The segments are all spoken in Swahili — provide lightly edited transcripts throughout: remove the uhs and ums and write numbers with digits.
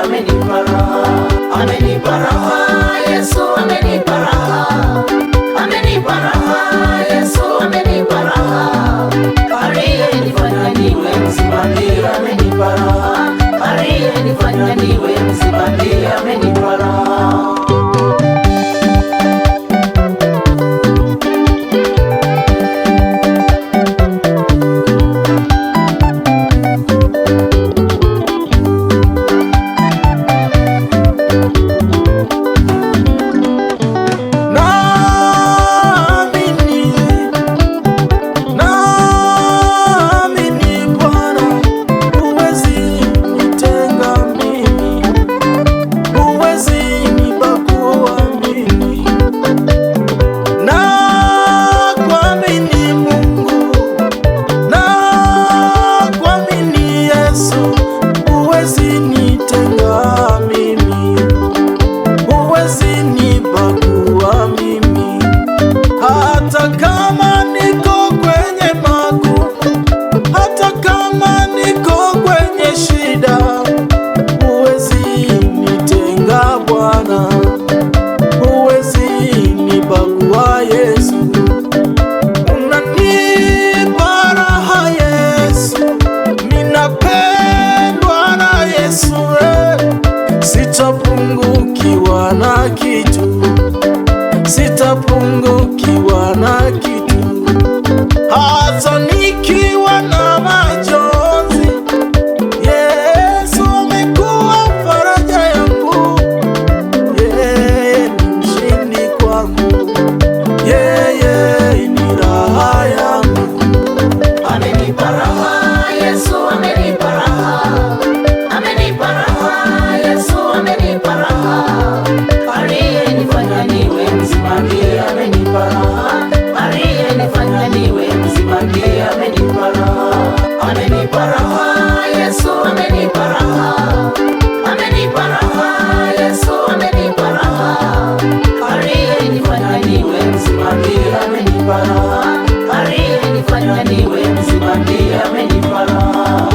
amenipa raha, amenipa raha, Yesu amenipa raha, amenipa raha, Yesu amenipa raha, aliyenifanya niwe mzima ndiye amenipa raha, aliyenifanya niwe mzima ndiye amenipa raha. Sitapungukiwa na kitu, sitapungukiwa na kitu, hata nikiwa na majonzi. Yesu amekuwa faraja yangu, yeye ni mshindi kwangu, yeye ni raha yangu. Amenipa raha, Yesu amenipa raha, amenipa raha, Yesu amenipa raha, aliyenifanya niwe mzima ndiye amenipa raha, aliyenifanya niwe mzima ndiye amenipa raha, amenipa raha, Yesu amenipa raha, amenipa raha, Yesu amenipa raha, aliyenifanya niwe mzima ndiye amenipa raha, aliyenifanya niwe mzima ndiye amenipa raha.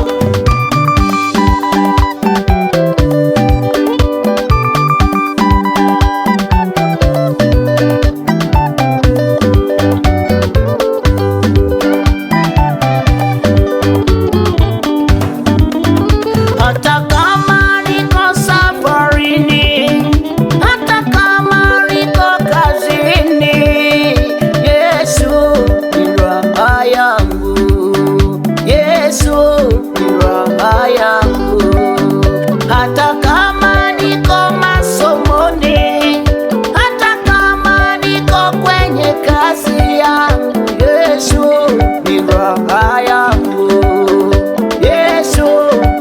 Hata kama niko safarini, hata kama niko kazini, Yesu ni raha yangu, Yesu ni raha yangu. Hata kama niko masomoni, hata kama niko kwenye kazi yangu, Yesu ni raha yangu, Yesu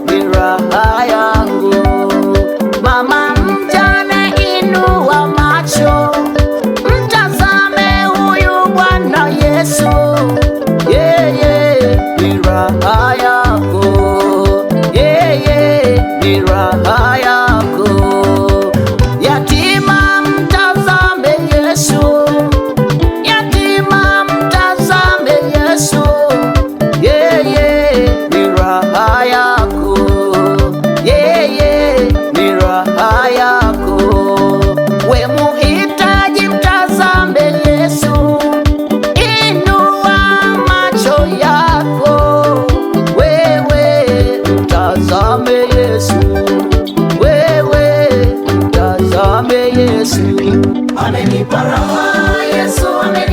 ni raha yangu. Mama mjane, inua macho, mtazame huyu Bwana Yesu, yeye ni raha yako, yeye ni raha yako. Yatima mtazame Yesu, yatima mtazame Yesu, yeye ni raha yako, yeye ni raha yako. We muhitaji mtazame Yesu, inua macho yako, wewe mtazame Yesu, wewe mtazame Yesu. Amenipa raha, Yesu amenipa